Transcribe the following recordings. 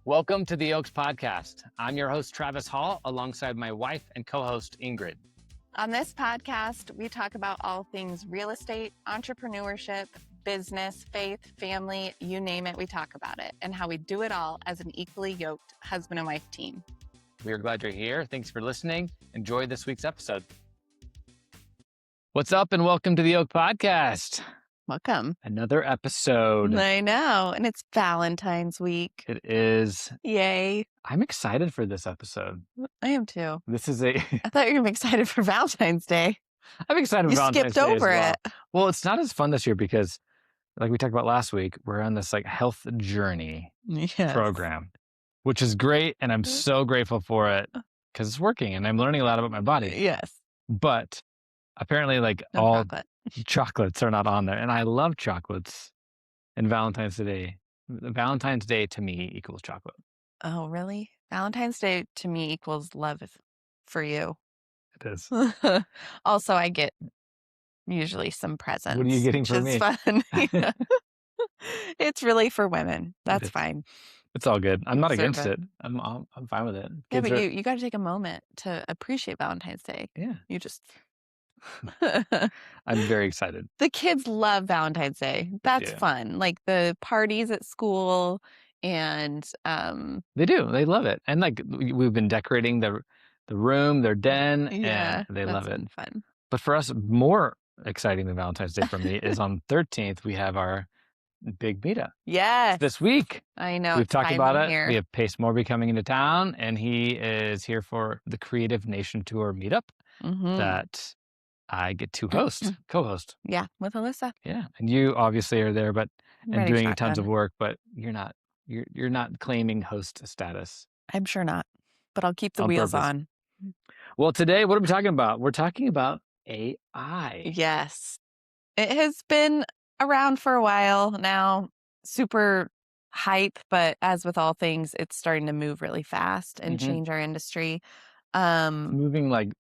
Welcome to the Oaks Podcast. I'm your host, Travis Hall, alongside my wife and co-host, Ingrid. On this podcast, we talk about all things real estate, entrepreneurship, business, faith, family, you name it, we talk about it, and how we do it all as an equally yoked husband and wife team. We are glad you're here. Thanks for listening. Enjoy this week's episode. What's up, and welcome to the Oak Podcast. Welcome. Another episode. I know, and it's Valentine's week. It is. Yay. I'm excited for this episode. I am too. This is a... I thought you were going to be excited for Valentine's Day. I'm excited for Valentine's Day. You skipped over it. it. Well, it's not as fun this year because, like we talked about last week, we're on this health journey program, which is great. And I'm so grateful for it because it's working and I'm learning a lot about my body. Yes. But apparently No all chocolate. chocolates are not on there. And I love chocolates. And Valentine's Day to me equals chocolate. Oh, really? Valentine's Day to me equals love for you. It is. Also, I get usually some presents. What are you getting which for is me? Fun. It's really for women. That's fine. It's all good. I'm not Deserve against it. I'm fine with it. Yeah, Kids but are- you got to take a moment to appreciate Valentine's Day. Yeah. You just... I'm very excited. The kids love Valentine's Day. That's fun. Like the parties at school and They do. They love it. And we've been decorating the room, their den, and they love it. Fun. But for us, more exciting than Valentine's Day for me is on 13th, we have our big meetup. Yes. This week. I know. We've talked about it. Here. We have Pace Morby coming into town, and he is here for the Creative Nation Tour meetup that I get to co-host. Yeah, with Alyssa. Yeah. And you obviously are there, and Ready doing shotgun. tons of work, but you're not claiming host status. I'm sure not, but I'll keep the On wheels purpose. on. Well, today, what are we talking about? We're talking about AI. Yes. It has been around for a while now, super hype, but as with all things, it's starting to move really fast and change our industry. Moving like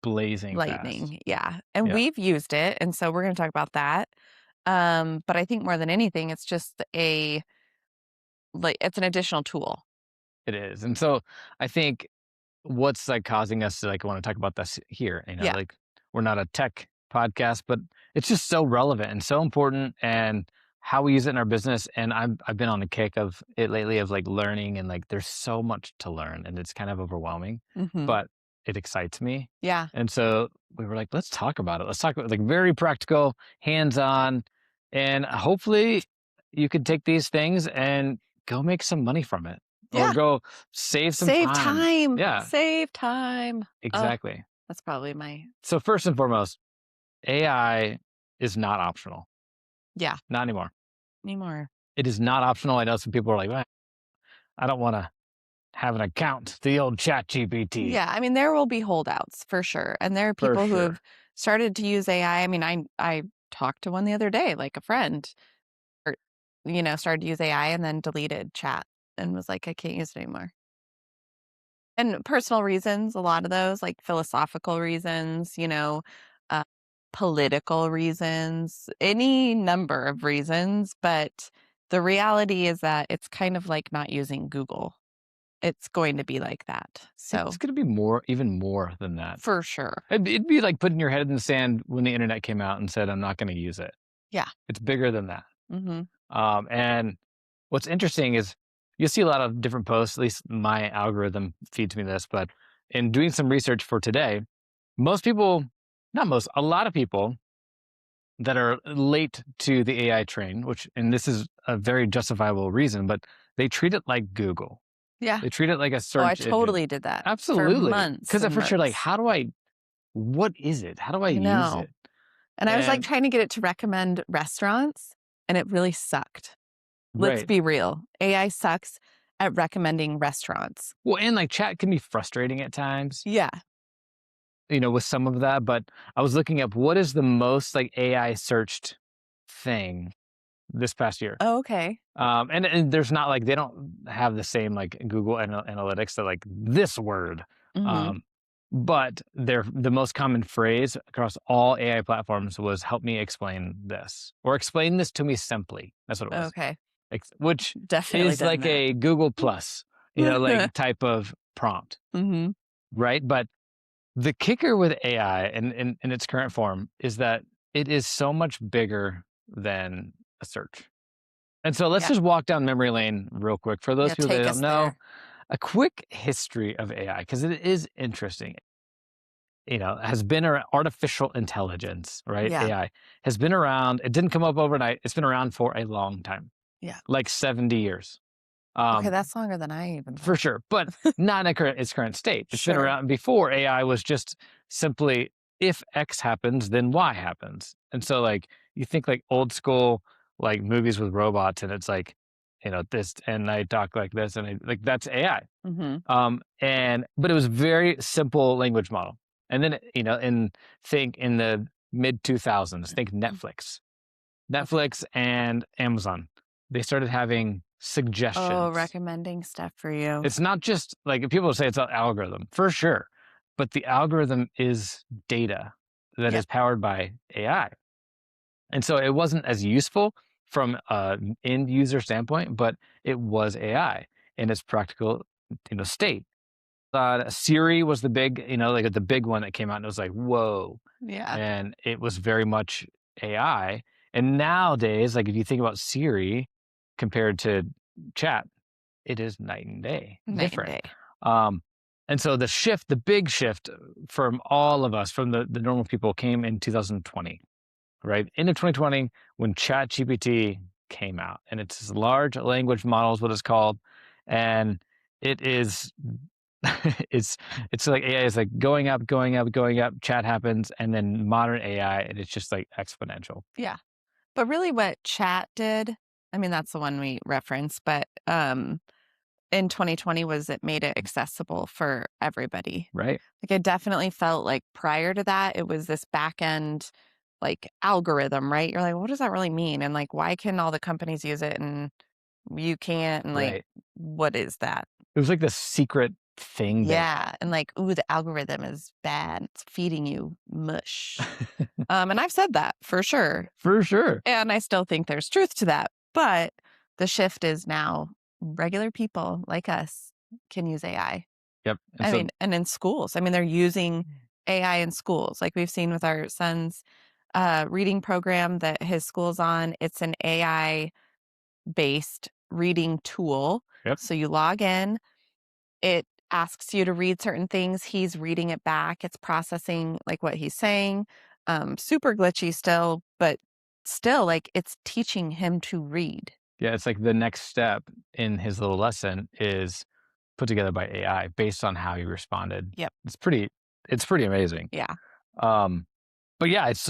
blazing lightning. fast. Yeah. And we've used it. And so we're going to talk about that. But I think more than anything, it's just it's an additional tool. It is. And so I think what's causing us to want to talk about this here, we're not a tech podcast, but it's just so relevant and so important and how we use it in our business. And I've been on the kick of it lately of learning and there's so much to learn and it's kind of overwhelming, but it excites me. Yeah. And so we were like, let's talk about it. Let's talk about very practical, hands-on, and hopefully you could take these things and go make some money from it. Yeah. Or go save some time. Yeah. Save time. Exactly. That's probably my... So first and foremost, AI is not optional. Yeah. Not anymore. It is not optional. I know some people are like, well, I don't want to have an account, the old ChatGPT. Yeah. I mean, there will be holdouts for sure. And there are people who have started to use AI. I mean, I talked to one the other day, a friend, or, started to use AI and then deleted chat and was like, I can't use it anymore. And personal reasons, a lot of those, philosophical reasons, political reasons, any number of reasons. But the reality is that it's kind of like not using Google. It's going to be like that. So it's going to be even more than that. For sure. It'd be like putting your head in the sand when the internet came out and said, I'm not going to use it. Yeah. It's bigger than that. And what's interesting is you'll see a lot of different posts, at least my algorithm feeds me this, but in doing some research for today, a lot of people that are late to the AI train, and this is a very justifiable reason, but they treat it like Google. Yeah. They treat it like a search I engine. totally did that. Absolutely. For months. Because at first you're like, what is it? How do I use it? And I was trying to get it to recommend restaurants, and it really sucked. Let's be real. AI sucks at recommending restaurants. Well, and chat can be frustrating at times. Yeah. With some of that, but I was looking up what is the most AI searched thing this past year. Oh, okay. And there's not they don't have the same Google Analytics that this word. But the most common phrase across all AI platforms was "help me explain this" or "explain this to me simply." That's what it was. Okay. which Definitely is done like that. a Google Plus, like type of prompt, Mhm. right? But the kicker with AI in its current form is that it is so much bigger than a search. And so let's Yeah. just walk down memory lane real quick. For those Yeah, people that take don't us know, there. a quick history of AI, because it is interesting, has been around artificial intelligence, right? Yeah. AI has been around. It didn't come up overnight. It's been around for a long time, Yeah. like 70 years. Okay, Um, that's longer than I even for thought. sure, but not in its current state. It's been Sure. around before. AI was just simply if X happens, then Y happens. And so, like, you think like old school, like movies with robots, and it's like, this, and I talk like this, and like that's AI. Mhm. But it was very simple language model. And then, think in the mid 2000s, think Netflix. Okay. Netflix and Amazon, they started having Oh, suggestions. recommending stuff for you. It's not just like people say it's an algorithm, for sure, but the algorithm is data that Yep. is powered by AI. And so it wasn't as useful from an end user standpoint, but it was AI in its practical, state. Siri was the big, like the big one that came out, and it was like, whoa. Yeah. And it was very much AI. And nowadays, like if you think about Siri compared to chat, it is night and day Night and different. day. Um, and so the big shift from all of us, from the normal people, came in 2020, right? End of 2020, when ChatGPT came out, and it's this large language model is what it's called. And it is, it's like AI is like going up, going up, going up. Chat happens, and then modern AI, and it's just like exponential. Yeah. But really what chat did, I mean, that's the one we reference, but in 2020 was it made it accessible for everybody. Right, Like, I definitely felt like prior to that, it was this back end, like, algorithm, right? You're like, "What does that really mean?" And, like, "Why can all the companies use it and you can't?" And, like, right. "What is that?" It was like the secret thing that Yeah, and, like, "Ooh, the algorithm is bad. It's feeding you mush." And I've said that for sure, for sure. and I still think there's truth to that, but the shift is now regular people like us can use AI. Yep. And I so, mean, and in schools, I mean, they're using AI in schools, like we've seen with our son's, reading program that his school's on. It's an AI-based reading tool. yep. So you log in, it asks you to read certain things, he's reading it back, it's processing, like, what he's saying, super glitchy still, but still, like, it's teaching him to read. Yeah, it's like the next step in his little lesson is put together by AI based on how he responded. Yep. It's pretty amazing. Yeah. Um, but yeah, it's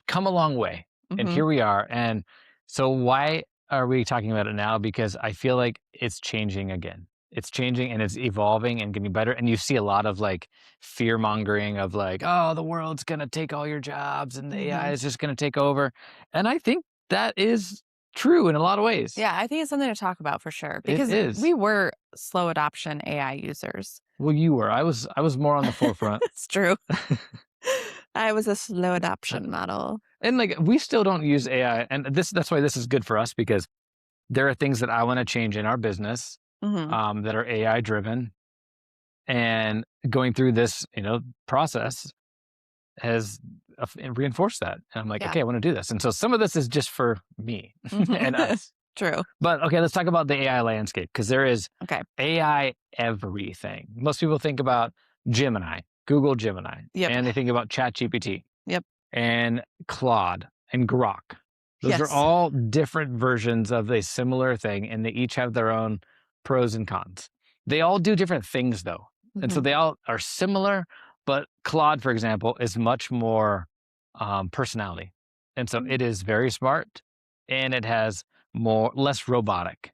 come a long way, and Mhm. here we are. And so why are we talking about it now? Because I feel like it's changing again. It's changing and it's evolving and getting better. And you see a lot of like fear mongering of like, oh, the world's gonna take all your jobs and the AI Mhm. is just gonna take over. And I think that is true in a lot of ways. Yeah, I think it's something to talk about for sure It because is. we were slow adoption AI users. Well, you were. I was more on the forefront. It's true. I was a slow Uh, adoption model. and like we still don't use AI, and that's why this is good for us, because there are things that I want to change in our business, Mhm. that are AI driven, and going through this, process has reinforced that. And I'm like, Yeah. okay, I want to do this. And so some of this is just for me and Mhm. us. True. But okay, let's talk about the AI landscape, because there is Okay. AI everything. Most people think about Gemini, Google Gemini, Yep. and they think about ChatGPT Yep. and Claude and Grok. Those are Yes. all different versions of a similar thing, and they each have their own pros and cons. They all do different things, though. And so Mhm. they all are similar, but Claude, for example, is much more personality. And so Mm. it is very smart, and it has less robotic.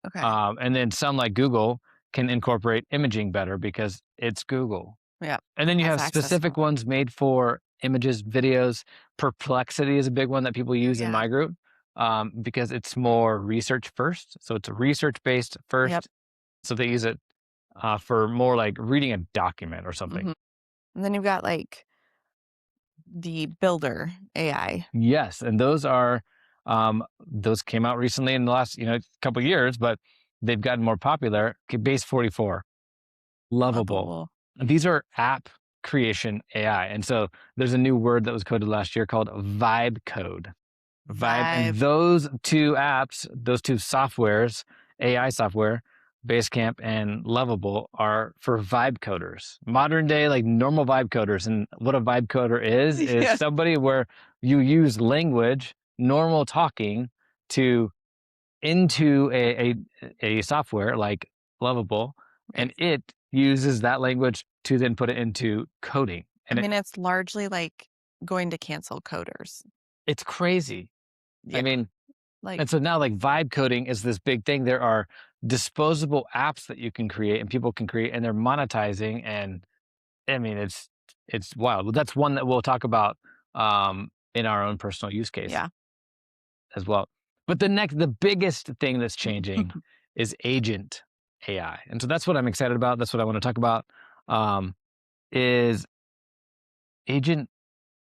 Okay. And then some, like Google, can incorporate imaging better because it's Google. Yeah. And then you Has have access to specific more. ones made for images, videos. Perplexity is a big one that people use in Yeah. my group, because it's more research first. So it's research based Yep. first. So they use it for more like reading a document or something. Mhm. And then you've got, like, the builder AI. Yes, and those are. Those came out recently in the last, couple years, but they've gotten more popular. Okay, Base 44, Lovable. Lovable. These are app creation AI. And so there's a new word that was coded last year called vibe code. Vibe. And Vibe. those two apps, those two softwares, AI software, Basecamp and Lovable, are for vibe coders, modern day, like normal vibe coders. And what a vibe coder is Yeah. somebody where you use language, normal talking, to into a software like Lovable, Right. and it uses that language to then put it into coding. I And mean, it's largely like going to cancel coders. it's crazy. I Yeah. mean, Like, and so now like vibe coding is this big thing. There are disposable apps that you can create and people can create, and they're monetizing. And I mean, it's wild. That's one that we'll talk about in our own personal use case yeah. as well. But the biggest thing that's changing is agent AI. And so that's what I'm excited about. That's what I want to talk about. Um, is agent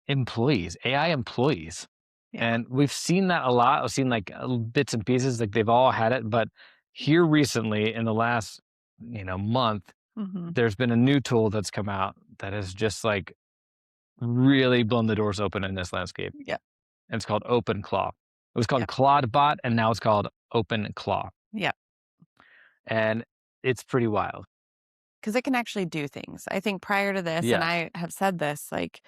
employees, AI employees. Yeah. And we've seen that a lot. I've seen like bits and pieces, like they've all had it. But here recently, in the last, month, Mhm. there's been a new tool that's come out that has just like really blown the doors open in this landscape. Yep. And it's called OpenClaw. It was called Yep. Claude Bot, and now it's called OpenClaw. Yep. And it's pretty wild. Because it can actually do things. I think prior to this, and Yes. I have said this, like,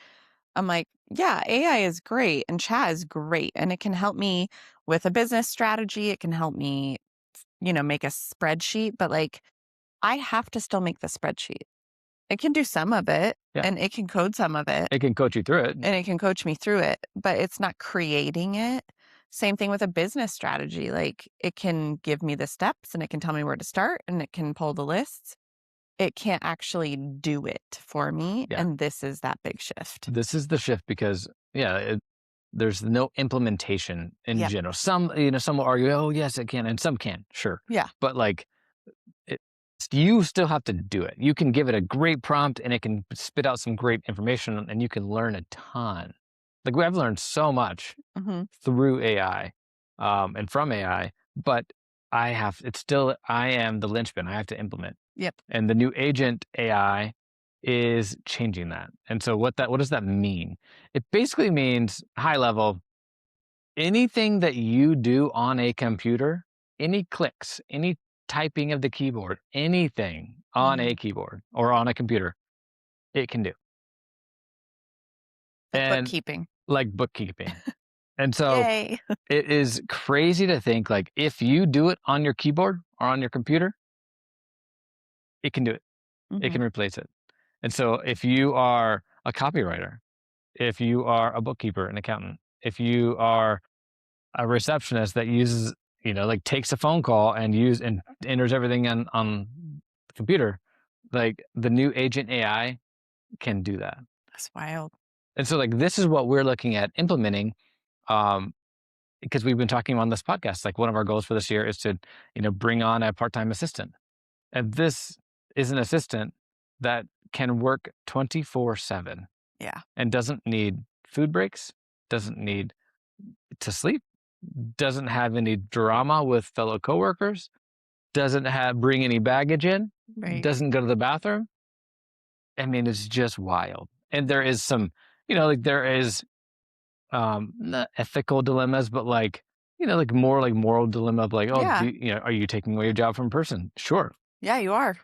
I'm like, yeah, AI is great and chat is great. And it can help me with a business strategy. It can help me, make a spreadsheet, but like, I have to still make the spreadsheet. It can do some of it Yeah. and it can code some of it It can coach you through it. and it can coach me through it, but it's not creating it. Same thing with a business strategy. Like, it can give me the steps and it can tell me where to start and it can pull the lists. It can't actually do it for me, Yeah. and this is that big shift. This is the shift because, there's no implementation in Yep. general. Some will argue, oh, yes, it can. And some can, sure. Yeah. But like, it, you still have to do it. You can give it a great prompt and it can spit out some great information and you can learn a ton. Like, I've learned so much Mhm. through AI and from AI, but I am the linchpin. I have to implement. Yep. And the new agent AI is changing that. And so what does that mean? It basically means, high level, anything that you do on a computer, any clicks, any typing of the keyboard, anything on Mhm. a keyboard or on a computer, it can do. Like And bookkeeping. like bookkeeping. And so Yay. it is crazy to think, like, if you do it on your keyboard or on your computer, it can do it. It Mhm. can replace it. And so if you are a copywriter, if you are a bookkeeper, an accountant, if you are a receptionist that uses, like takes a phone call and enters everything on the computer, like the new agent AI can do that. That's wild. And so like this is what we're looking at implementing, um, because we've been talking on this podcast. Like one of our goals for this year is to, bring on a part-time assistant. And this is an assistant that can work 24/7 Yeah. and doesn't need food breaks, doesn't need to sleep, doesn't have any drama with fellow coworkers, doesn't bring any baggage in, Right. doesn't go to the bathroom. I mean, it's just wild. And there is some, like there is not ethical dilemmas, but like, like more like moral dilemma of like, oh, Yeah. are you taking away your job from a person? Sure. Yeah, you are.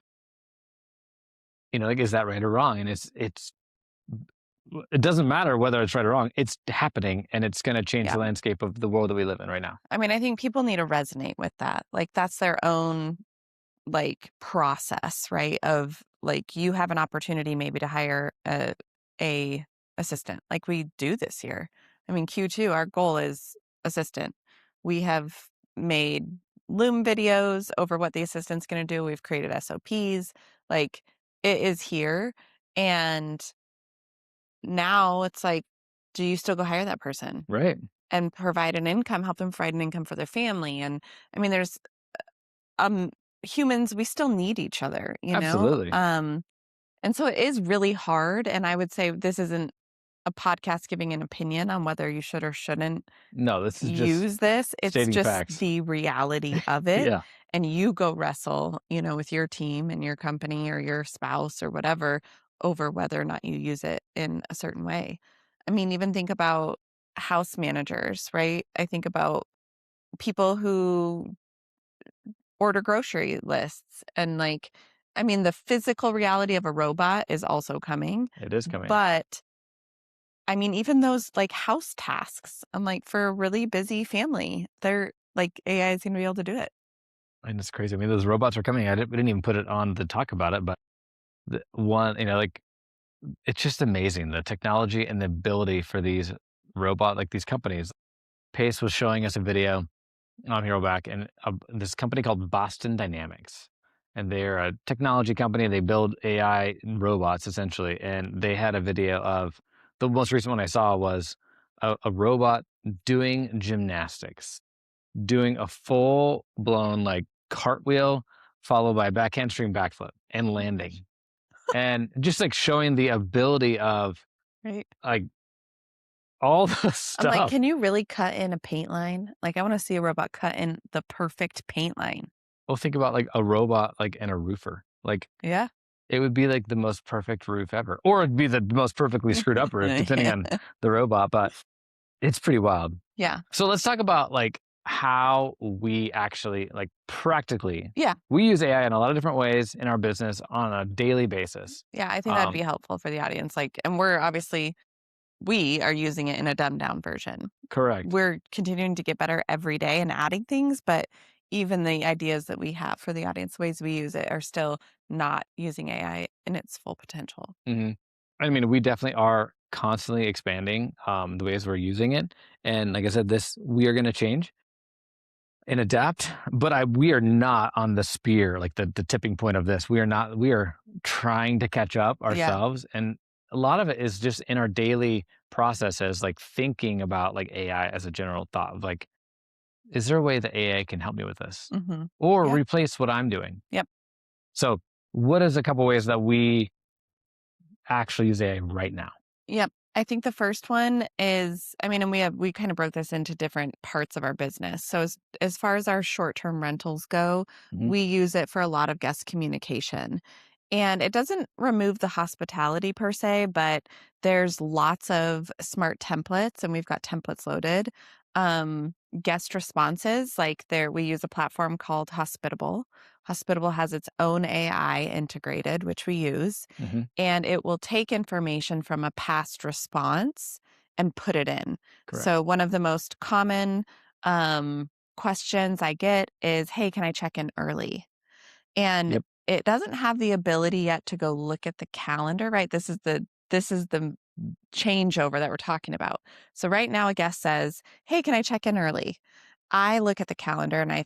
Like, is that right or wrong? And it doesn't matter whether it's right or wrong. It's happening and it's going to change Yeah. the landscape of the world that we live in right now. I mean, I think people need to resonate with that. Like, that's their own, like, process, right? Of like, you have an opportunity maybe to hire a assistant like we do this year. I mean, Q2, our goal is assistant. We have made Loom videos over what the assistant's going to do. We've created SOPs. Like, it is here. And now it's like, do you still go hire that person Right. and provide an income, help them provide an income for their family? And I mean, there's um humans, we still need each other. Absolutely. And so it is really hard. And I would say this isn't a podcast giving an opinion on whether you should or shouldn't No, this is just use this. It's stating just facts. the reality of it. Yeah, And you go wrestle, with your team and your company or your spouse or whatever over whether or not you use it in a certain way. I mean, even think about house managers, right? I think about people who order grocery lists and I mean, the physical reality of a robot is also coming, it is coming. but I mean, even those like house tasks, I'm like, for a really busy family, they're like AI is going to be able to do it. And it's crazy. I mean, those robots are coming. We didn't even put it on to talk about it, but the one, like it's just amazing the technology and the ability for these like these companies. Pace was showing us a video on Hero back, and this company called Boston Dynamics, and they're a technology company. They build AI robots essentially, and they had a video of the most recent one I saw was a robot doing gymnastics, doing a full blown like cartwheel followed by a back handspring backflip and Oh my gosh. landing, and just like showing the ability of Right. like all the I'm like, stuff. can you really cut in a paint line? Like, I want to see a robot cut in the perfect paint line. Well, think about like a robot like and a roofer. Like Yeah. it would be like the most perfect roof ever, or it'd be the most perfectly screwed up roof, depending on the robot. But it's pretty wild. Yeah. So let's talk about like how we actually like practically Yeah. we use AI in a lot of different ways in our business on a daily basis. Yeah. I think that'd be Um, helpful for the audience. And we are using it in a dumbed down version. correct. We're continuing to get better every day and adding things, but even the ideas that we have for the audience, ways we use it are still not using AI in its full potential. Hmm. I mean, we definitely are constantly expanding the ways we're using it, and like I said, this we are going to change and adapt, but we are not on the spear, like the tipping point of this. We are not. We are trying to catch up Yeah. ourselves, and a lot of it is just in our daily processes, like thinking about like AI as a general thought of like, is there a way that AI can help me with this, Hmm. or Yeah. replace what I'm doing? Yep. So, what is a couple ways that we actually use AI right now? Yep. I think the first one is, I mean, and we kind of broke this into different parts of our business. So as far as our short-term rentals go, Hmm. we use it for a lot of guest communication. And it doesn't remove the hospitality per se, but there's lots of smart templates and we've got templates loaded. Guest responses, like there we use a platform called Hospitable. Hospitable has its own AI integrated, which we use, Hmm. and it will take information from a past response and put it in. So Correct. one of the most common questions I get is, "Hey, can I check in early?" And Yep. it doesn't have the ability yet to go look at the calendar, right? This is the changeover that we're talking about. So right now a guest says, "Hey, can I check in early?" I look at the calendar and I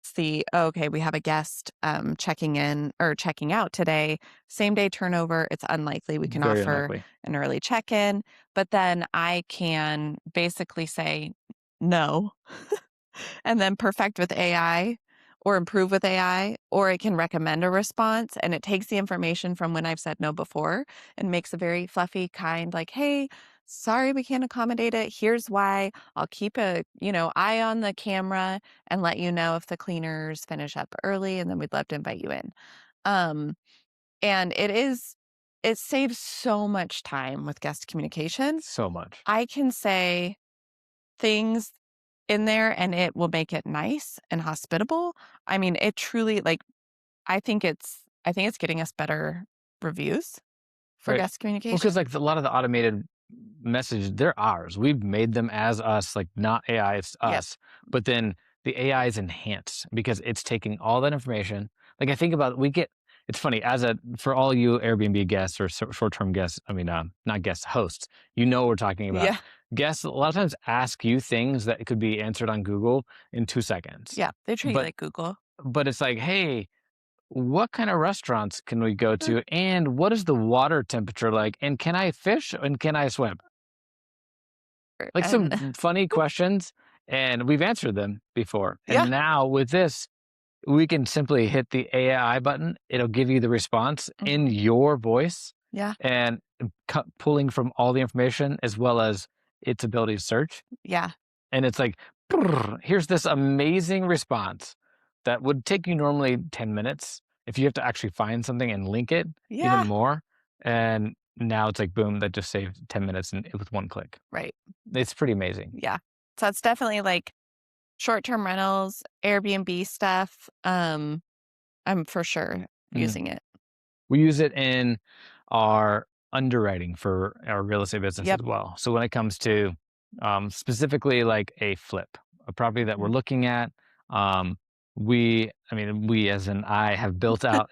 see, oh, okay, we have a guest checking in or checking out today. Same day turnover. It's unlikely we can Very offer unlikely. an early check in. But then I can basically say no and then perfect with AI or improve with AI, or it can recommend a response and it takes the information from when I've said no before and makes a very fluffy, kind, like, hey, sorry we can't accommodate it. Here's why. I'll keep a, eye on the camera and let you know if the cleaners finish up early and then we'd love to invite you in. Um, and it saves so much time with guest communication. So much. I can say things in there and it will make it nice and hospitable. I mean, it truly I think it's getting us better reviews for Right. guest Well, because communication. like a lot of the automated message, they're ours. We've made them as us, like not AI, it's Yep. us. But then the AI is enhanced because it's taking all that information. Like I think about it's funny for all you Airbnb guests or short term guests, I mean, not guests, hosts, what we're talking about. Yeah. Guests a lot of times ask you things that could be answered on Google in 2 seconds. Yeah. They treat you But, like Google. it's like, hey, what kind of restaurants can we go Uh, to? And what is the water temperature like? And can I fish and can I swim? Like And some funny questions. And we've answered them before. yeah. And now with this, we can simply hit the AI button. It'll give you the response in Mhm. your voice. Yeah. And pulling from all the information as well as its ability to search. Yeah. And it's like, here's this amazing response that would take you normally 10 minutes if you have to actually find something and link it even Yeah. more. And now it's like, boom, that just saved 10 minutes with one click. Right. It's pretty amazing. Yeah. So it's definitely like short-term rentals, Airbnb stuff. I'm for sure Mm. using it. We use it in our underwriting for our real estate business as Yep. well. So when it comes to specifically like a flip, a property that we're Mhm. looking at, um, we as in I have built out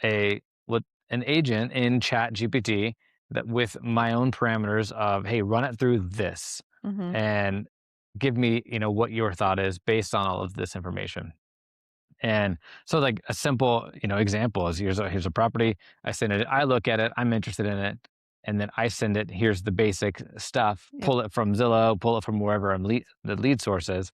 an agent in ChatGPT that with my own parameters of, hey, run it through this Mhm. and give me, what your thought is based on all of this information. And so like a simple, example is here's a property. I send it, I look at it, I'm interested in it. And then I send it, here's the basic stuff, Yep. pull it from Zillow, pull it from wherever the lead source is.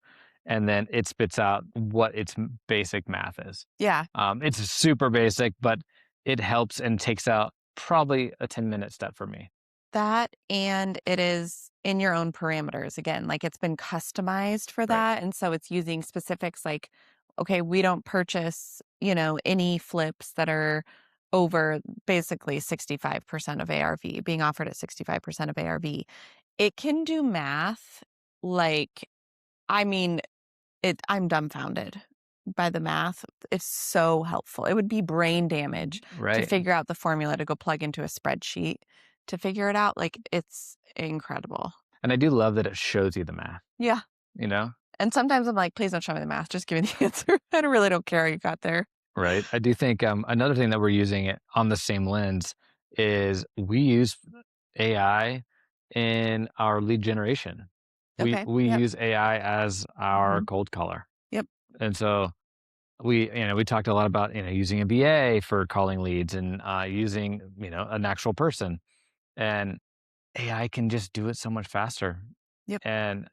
And then it spits out what its basic math is. Yeah. It's super basic, but it helps and takes out probably a 10-minute step for me. That and it is in your own parameters again, like it's been customized for Right. that. And so it's using specifics like, okay, we don't purchase, any flips that are over basically 65% of ARV, being offered at 65% of ARV. It can do math like, I mean, I'm dumbfounded by the math. It's so helpful. It would be brain damage to Right. figure out the formula to go plug into a spreadsheet to figure it out. Like, it's incredible. And I do love that it shows you the math, Yeah. you know? And sometimes I'm like, please don't show me the math. Just give me the answer. I really don't care how you got there. Right. I do think another thing that we're using it on the same lens is we use AI in our lead generation. We Okay. we Yep. use AI as our Hmm. cold caller, Yep. and so we talked a lot about using a BA for calling leads and using an actual person, and AI can just do it so much faster. Yep. And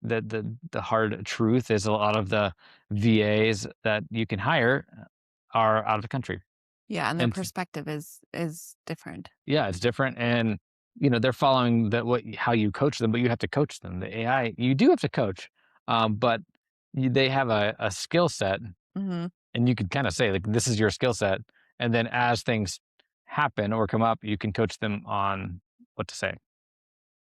the hard truth is a lot of the VAs that you can hire are out of the country. Yeah. And their And perspective is different. yeah, it's different. And they're following how you coach them, but you have to coach them. The AI, you do have to coach, but they have a skill set, Hmm. and you can kind of say like, "This is your skill set," and then as things happen or come up, you can coach them on what to say.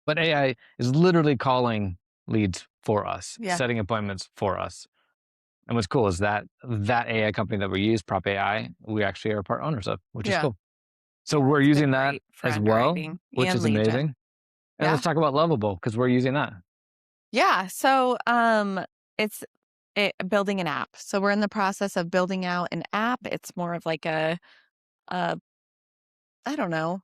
But AI is literally calling leads for us, Yeah. setting appointments for us. And what's cool is that AI company that we use, Prop AI, we actually are part owners of, which is Yeah. cool. So Yeah. we're It's been using that great for as well, underwriting which and is lead gen. amazing. And let's Yeah. talk about Lovable because we're using that. Yeah. So, it's building an app. So we're in the process of building out an app. It's more of like a I don't know.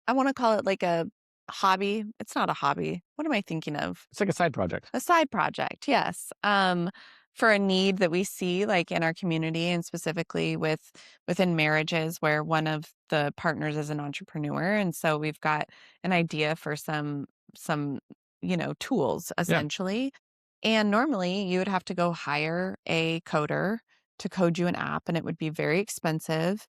I want to call it like a hobby. It's not a hobby. What am I thinking of? It's like a side project. A side project. Yes. For a need that we see like in our community and specifically within marriages where one of the partners is an entrepreneur. And so we've got an idea for some, tools Yeah. essentially. And normally you would have to go hire a coder to code you an app and it would be very expensive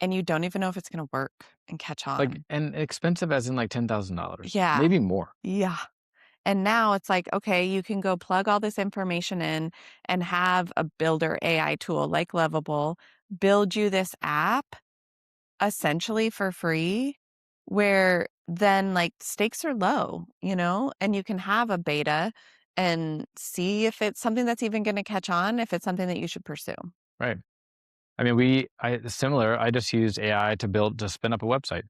and you don't even know if it's going to work and catch Like, on. and expensive as in like $10,000, Yeah. maybe more. Yeah. And now it's like, okay, you can go plug all this information in and have a builder AI tool like Lovable build you this app essentially for free, where then like stakes are low, and you can have a beta and see if it's something that's even going to catch on, if it's something that you should pursue. Right. I mean, similar, I just used AI to spin up a website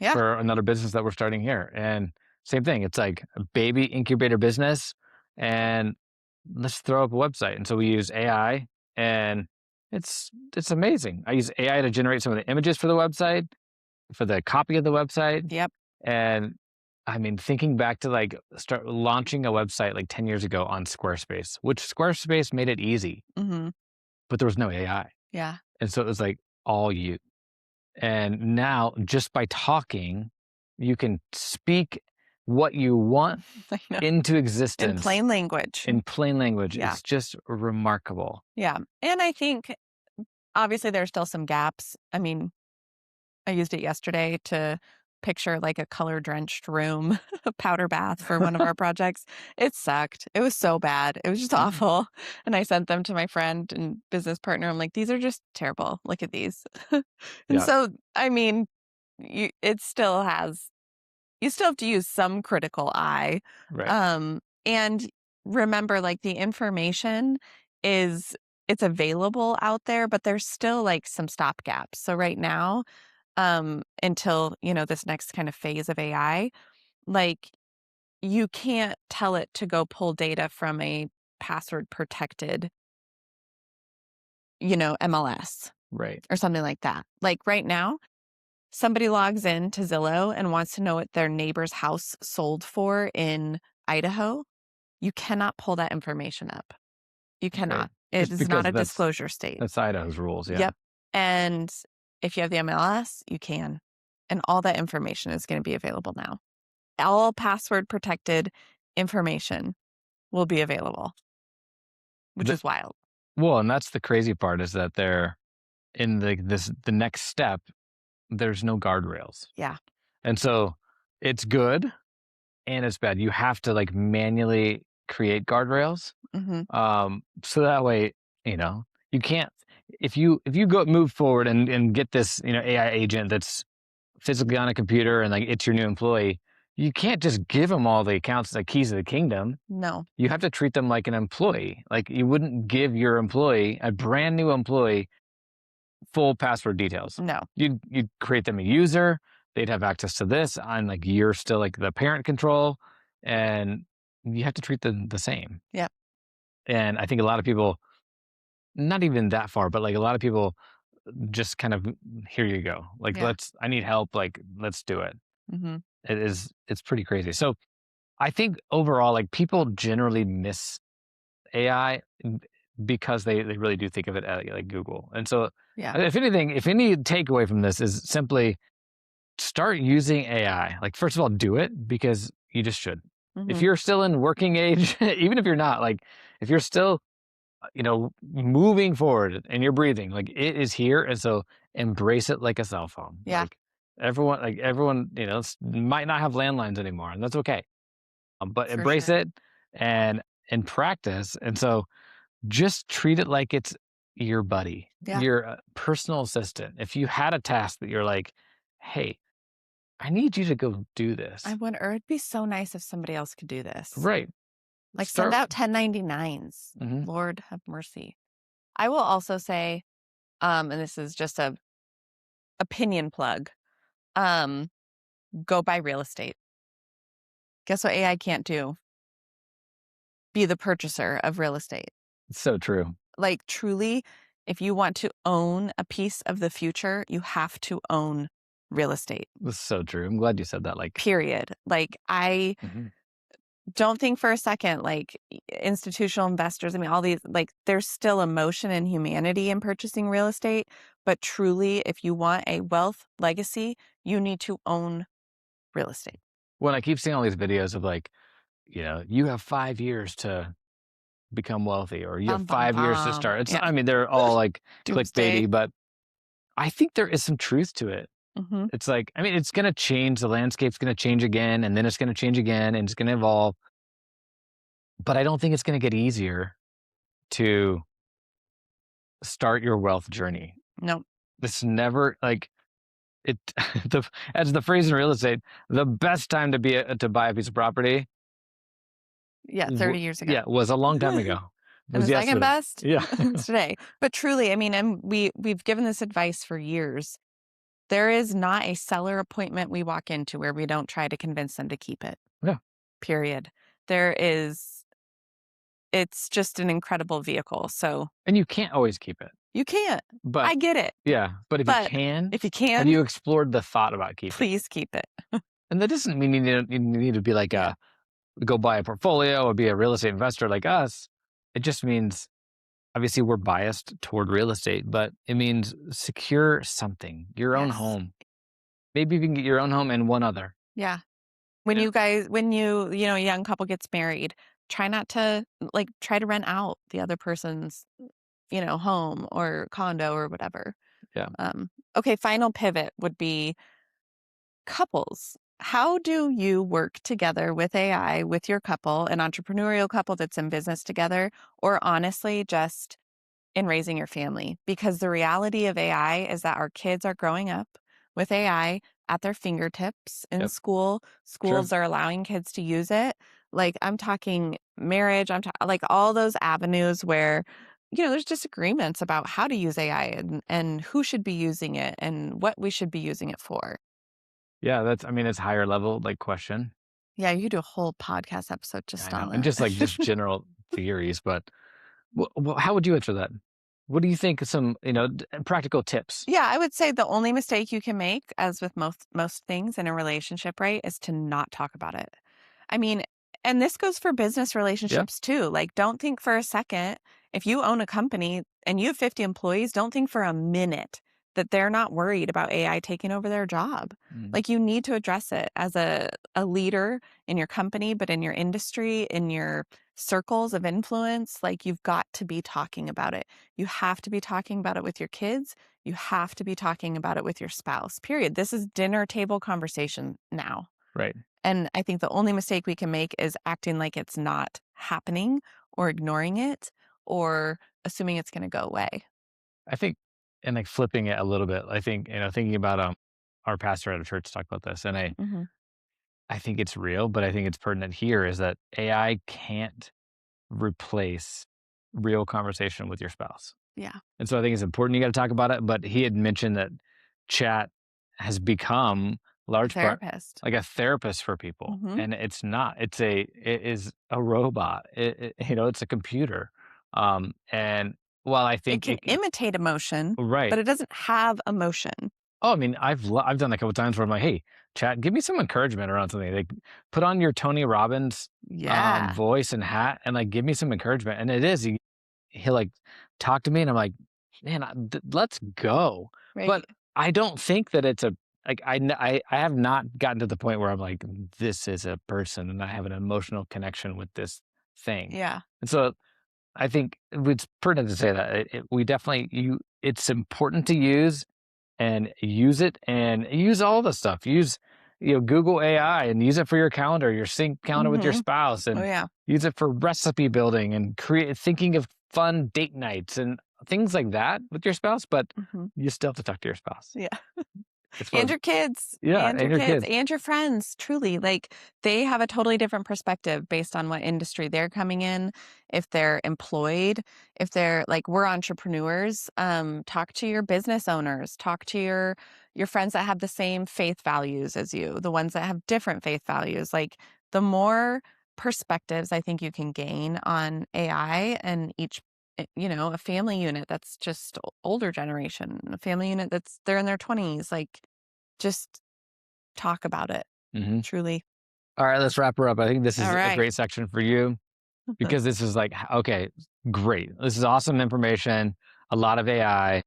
Yeah. for another business that we're starting here. And same thing, it's like a baby incubator business and let's throw up a website. And so we use AI and it's amazing. I use AI to generate some of the images for the website, for the copy of the website. Yep. And I mean, thinking back to like start launching a website like 10 years ago on Squarespace, which Squarespace made it easy, Hmm. but there was no AI. Yeah. And so it was like all you. And now just by talking, you can speak what you want I know. into In existence plain language. in plain language. Yeah. It's just remarkable. Yeah. And I think obviously there's still some gaps. I mean, I used it yesterday to picture like a color drenched room, a powder bath for one of our projects. It sucked. It was so bad. It was just awful. And I sent them to my friend and business partner. I'm like, these are just terrible. Look at these. And Yeah. so, I mean, it still has, you still have to use some critical eye. Right. And remember, like, the information is, it's available out there, but there's still like some stopgaps. So right now, until, this next kind of phase of AI, like, you can't tell it to go pull data from a password protected, MLS Right. or something like that. Like right now, somebody logs in to Zillow and wants to know what their neighbor's house sold for in Idaho. You cannot pull that information up. You Right. cannot. It Just is not because a disclosure state. that's Idaho's rules. Yeah. Yep. And if you have the MLS, you can. And all that information is going to be available now. All password protected information will be available, which The, is wild. well, and that's the crazy part is that they're in the next step. There's no guardrails, Yeah. and so it's good and it's bad. You have to like manually create guardrails, Hmm. so that way you can't if you go move forward and get this AI agent that's physically on a computer and like it's your new employee. You can't just give them all the accounts, the keys of the kingdom. No, You have to treat them like an employee. Like you wouldn't give your employee, a brand new employee, full password details. no. You'd create them a user. They'd have access to this, and like you're still like the parent control, and you have to treat them the same. Yep. And I think a lot of people, not even that far, but like a lot of people, just kind of here you go. Like Yeah. I need help. Like let's do it. Hmm. It's pretty crazy. So I think overall, like people generally miss AI because they really do think of it as like Google. And so Yeah. if anything, if any takeaway from this is simply start using AI. Like first of all, do it because you just should. If Hmm. you're still in working age, even if you're not, like if you're still, moving forward and you're breathing, like it is here. And so embrace it like a cell phone. Yeah, Like everyone, might not have landlines anymore, and that's okay. But for embrace sure. it and practice. And so just treat it like it's your buddy, Yeah. your personal assistant. If you had a task that you're like, hey, I need you to go do I this. wonder, or it'd be so nice if somebody else could do this. Right. Like send Start. out 1099s. Mhm. Lord have mercy. I will also say, and this is just a opinion plug, um, go buy real estate. Guess what AI can't do? Be the purchaser of real estate. It's so true. Like truly, if you want to own a piece of the future, you have to own real estate. It's so true. I'm glad you said that. Like, Period. Like I mhm. don't think for a second, like institutional investors, I mean, all these, like, there's still emotion and humanity in purchasing real estate. But truly, if you want a wealth legacy, you need to own real estate. When I keep seeing all these videos of like, you have 5 years to become wealthy, or you have Bum, bum, 5 years to bum. start. Yeah. I mean, they're all like Doomsday. clickbaity, but I think there is some truth to it. Hmm. It's like, I mean, it's going to change. The landscape's going to change again, and then it's going to change again, and it's going to evolve. But I don't think it's going to get easier to start your wealth journey. No. This never like it. As the phrase in real estate, the best time to buy a piece of property, Yeah. 30 years ago. yeah, was a long time ago. It And was the second yesterday. best Yeah, is today. But truly, I mean, and we've given this advice for years. There is not a seller appointment we walk into where we don't try to convince them to keep it. yeah, Period. There is, it's just an incredible vehicle. So and you can't always keep it, you can't. but I get it. yeah, but if you But can, if you have can, you explored the thought about keeping it? please keep it. And that doesn't mean you need to be like Yeah. go buy a portfolio or be a real estate investor like us. It just means obviously we're biased toward real estate, but it means secure something, your own Yes. home. Maybe you can get your own home and one other. Yeah. When Yeah. you guys, when a young couple gets married, try not to try to rent out the other person's, home or condo or whatever. Yeah. Okay. Final pivot would be couples, how do you work together with AI with your couple, an entrepreneurial couple that's in business together, or honestly, just in raising your family? Because the reality of AI is that our kids are growing up with AI at their fingertips in Yep. school. Sure. Schools are allowing kids to use it. Like I'm talking marriage, like all those avenues where there's disagreements about how to use AI and who should be using it and what we should be using it for. Yeah, I mean, it's higher level like question. Yeah, you could do a whole podcast episode I just know. on And just like just that. general theories, but how would you answer that? What do you think some, practical tips? Yeah, I would say the only mistake you can make, as with most things in a relationship, right, is to not talk about it. I mean, and this goes for business Yeah. relationships too. Like, don't think for a second, if you own a company and you have 50 employees, don't think for a minute that they're not worried about AI taking over their job. Mm, Like, you need to address it as a leader in your company, but in your industry, in your circles of influence, like, you've got to be talking about it. You have to be talking about it with your kids. You have to be talking about it with your spouse, period. This is dinner table conversation now. right. And I think the only mistake we can make is acting like it's not happening or ignoring it or assuming it's going to go away. I think, and like flipping it a little bit, I think, thinking about our pastor at a church talk about this, and Hmm. I think it's real, but I think it's pertinent here is that AI can't replace real conversation with your spouse. Yeah. And so I think it's important you got to talk about it. But he had mentioned that chat has become A large part therapist. like a therapist for people, Hmm. and it's not. It is a robot. It's a computer. And while I It think can it can, imitate emotion, but right. it doesn't have emotion. Oh, I mean, I've done that a couple times where I'm like, "Hey, chat, give me some encouragement around something." Like, put on your Tony Robbins Yeah. voice and hat, and like, give me some encouragement. And it is he'll like talk to me, and I'm like, "Man, let's go." But Right. I don't think that it's a like I have not gotten to the point where I'm like, this is a person, and I have an emotional connection with this thing. Yeah. And so I think it's pertinent to say that we definitely it's important to use it and use all the stuff. Use, Google AI and use it for your calendar, your sync calendar with your Hmm. spouse, Oh, and yeah. use it for recipe building and thinking of fun date nights and things like that with your spouse. But Hmm. you still have to talk to your spouse Yeah. as far And as, your kids, yeah, and and your your kids, kids. and your friends, truly. Like, they have a totally different perspective based on what industry they're coming in, if they're employed, if they're like, we're entrepreneurs. Talk to your business owners, talk to your friends that have the same faith values as you, the ones that have different faith values. Like, the more perspectives I think you can gain on AI and a family unit that's just older generation, a family unit that's they're in their 20s, like, just talk about it, Hmm. truly. All right, let's wrap her up. I think this All is a right. great section for you because this is like, okay, great. This is awesome information, a lot of AI.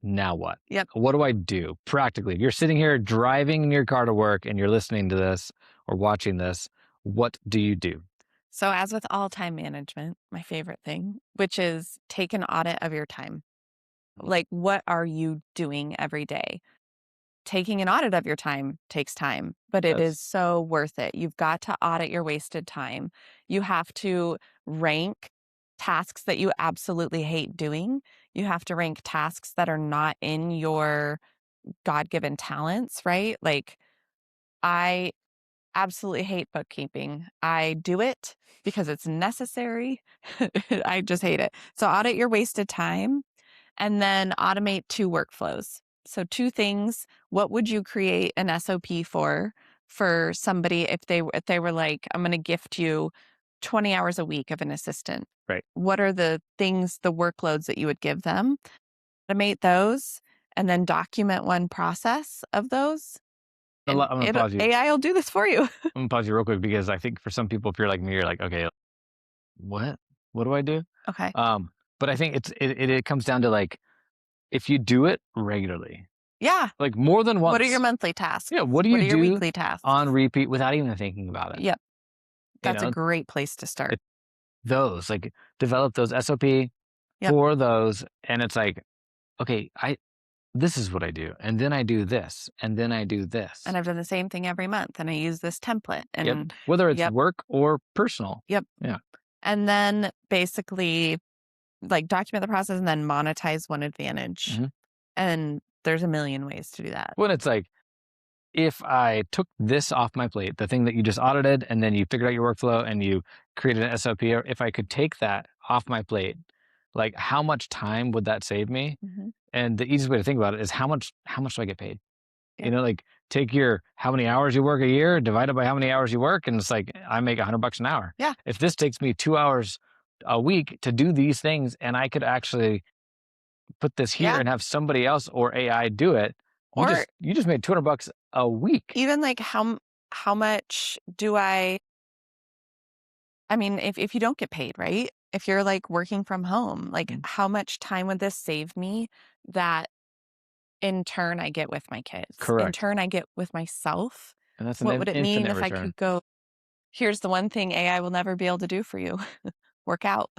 Now what? Yep. What do I do practically? If you're sitting here driving in your car to work and you're listening to this or watching this, what do you do? So, as with all time management, my favorite thing, which is take an audit of your time. Like, what are you doing every day? Taking an audit of your time takes time, but it Yes. is so worth it. You've got to audit your wasted time. You have to rank tasks that you absolutely hate doing. You have to rank tasks that are not in your God given talents, right? Like, I absolutely hate bookkeeping. I do it because it's necessary. I just hate it. So, audit your wasted time and then automate 2 workflows. So 2 things, what would you create an SOP for somebody if they were like, "I'm gonna gift you 20 hours a week of an assistant." Right. What are the things, the workloads that you would give them? Automate those and then document one process of those, and I'm gonna it pause you. AI will do this for you. I'm gonna pause you real quick because I think for some people, if you're like me, you're like, okay, what? What do I do? Okay. Um, but I think it comes down to like if you do it regularly, Yeah. like more than What are your once, monthly tasks? what do What you are your do weekly on tasks? repeat without even thinking about it? Yep. You That's a know, great place to start. those like develop those SOP Yep. for those, and it's like, okay, this is what I do. And then I do this. And then I do this. And I've done the same thing every month. And I use this template. Yep. And Whether it's yep, work or personal. yep. Yeah. And then basically like document the process and then monetize one advantage. Mm-hmm. And there's a million ways to do that. When it's like, if I took this off my plate, the thing that you just audited, and then you figured out your workflow and you created an SOP, or if I could take that off my plate, like how much time would that save me? Mm-hmm. And the easiest way to think about it is how much do I get paid? Yep. You know, like take your how many hours you work a year divided by how many hours you work, and it's like I make $100 an hour. Yeah. If this takes me 2 hours a week to do these things, and I could actually put this here and have somebody else or AI do it, Or you just made $200 a week. even like how much do I mean, if you don't get paid, right? If you're like working from home, like how much time would this save me that in turn I get with my kids? In Correct. turn I get with myself? And that's What an would it mean infinite if I return. could go, here's the one thing AI will never be able to do for you. Work out.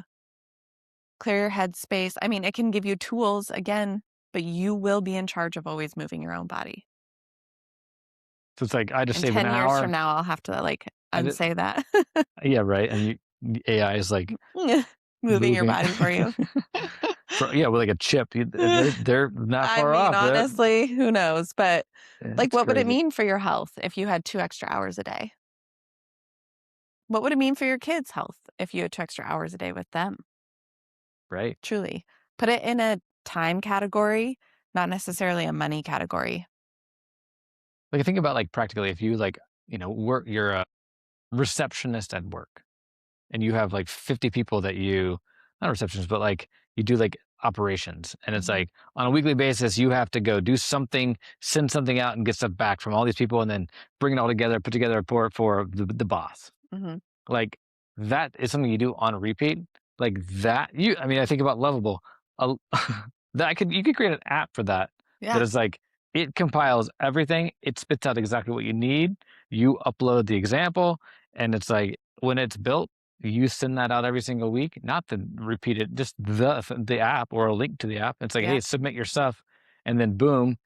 Clear your head space. I mean, it can give you tools again, but you will be in charge of always moving your own body. So it's like I just And save an 10 years hour. from now, I'll have to like unsay that. Yeah, right. And AI is like moving your body for you. Yeah, with like a chip. They're not I far mean, off. honestly, who knows? But like, It's what would it crazy. mean for your health if you had 2 extra hours a day? What would it mean for your kids' health if you had 2 extra hours a day with them? Right. Truly. Put it in a time category, not necessarily a money category. Like think about like practically if you like, work, you're a receptionist at work and you have like 50 people that you, not receptionists, but like you do like operations. And it's Mhm. like on a weekly basis, you have to go do something, send something out and get stuff back from all these people and then bring it all together, put together a report for the boss. Mhm. Like that is something you do on repeat. Like that, I think about Lovable. Uh, you could create an app for that. That Yeah, is like, it compiles everything. It spits out exactly what you need. You upload the example and it's like, when it's built, you send that out every single week, not to repeat it, just the app or a link to the app. It's like, yeah, hey, submit your stuff. And then boom,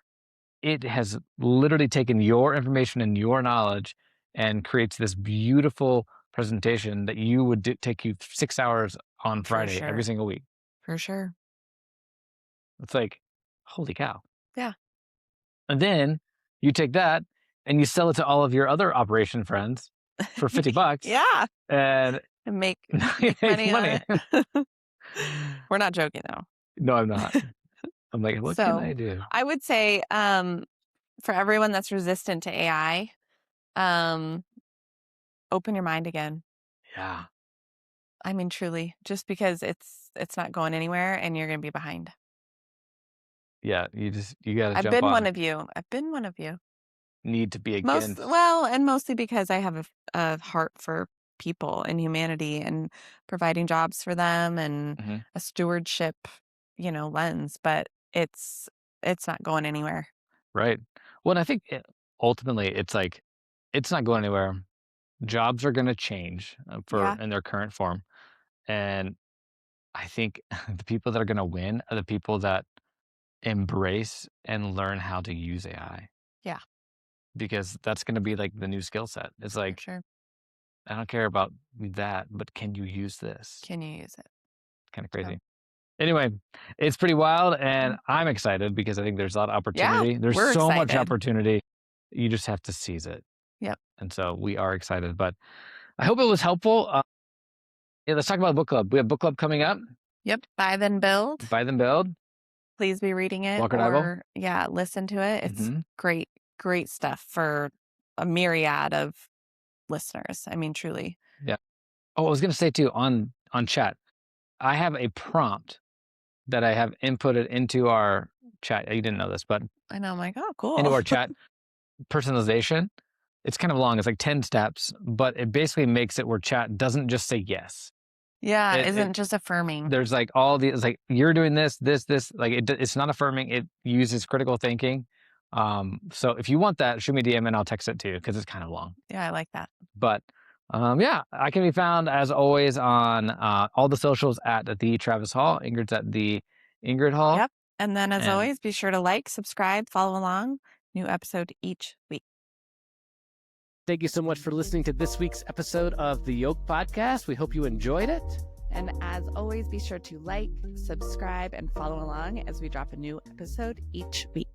it has literally taken your information and your knowledge and creates this beautiful presentation that you would take you 6 hours on for Friday every sure. single week. For sure. It's like, holy cow. Yeah. And then you take that and you sell it to all of your other operation friends for $50 Yeah. and And make you make money on money. it. We're not joking though. No, I'm not. I'm like, what can So I do? I would say for everyone that's resistant to AI, open your mind again. Yeah. I mean, truly, just because it's not going anywhere and you're gonna be behind. Yeah. You got to I've jump been on one it. of you. I've been one of you. Need to be against. And mostly because I have a heart for people and humanity and providing jobs for them and Mhm. a stewardship, lens. But it's not going anywhere. Right. Well, and I think ultimately it's like, it's not going anywhere. Jobs are going to change Yeah, in their current form. And I think the people that are going to win are the people that embrace and learn how to use AI yeah, because that's going to be like the new skill set. It's for like, sure. I don't care about that, but can you use this? Can you use it? Kind of So, crazy. Anyway, it's pretty wild and mm, I'm excited because I think there's a lot of yeah, opportunity. There's we're so much excited. opportunity. You just have to seize it. Yep, And so we are excited, but I hope it was helpful. Yeah, let's talk about book club. We have book club coming up. yep. Buy then build. Buy them build. Please be reading it Walker Dival. or yeah, listen to it. It's Hmm. great, great stuff for a myriad of listeners. I mean, truly. Yeah. Oh, I was going to say too on chat. I have a prompt that I have inputted into our chat. You didn't know this, but I know. I'm like, oh, into cool. our chat personalization. It's kind of long. It's like 10 steps, but it basically makes it where chat doesn't just say yes. Yeah, It isn't just affirming. there's like all these like you're doing this like it's not affirming. It uses critical thinking. So if you want that, shoot me a DM and I'll text it to you because it's kind of long. Yeah, I like that. But yeah, I can be found as always on all the socials at the Travis Hall. Ingrid's at the Ingrid Hall. Yep. And then as always, be sure to like, subscribe, follow along. New episode each week. Thank you so much for listening to this week's episode of the Yoke Podcast. We hope you enjoyed it. And as always, be sure to like, subscribe, and follow along as we drop a new episode each week.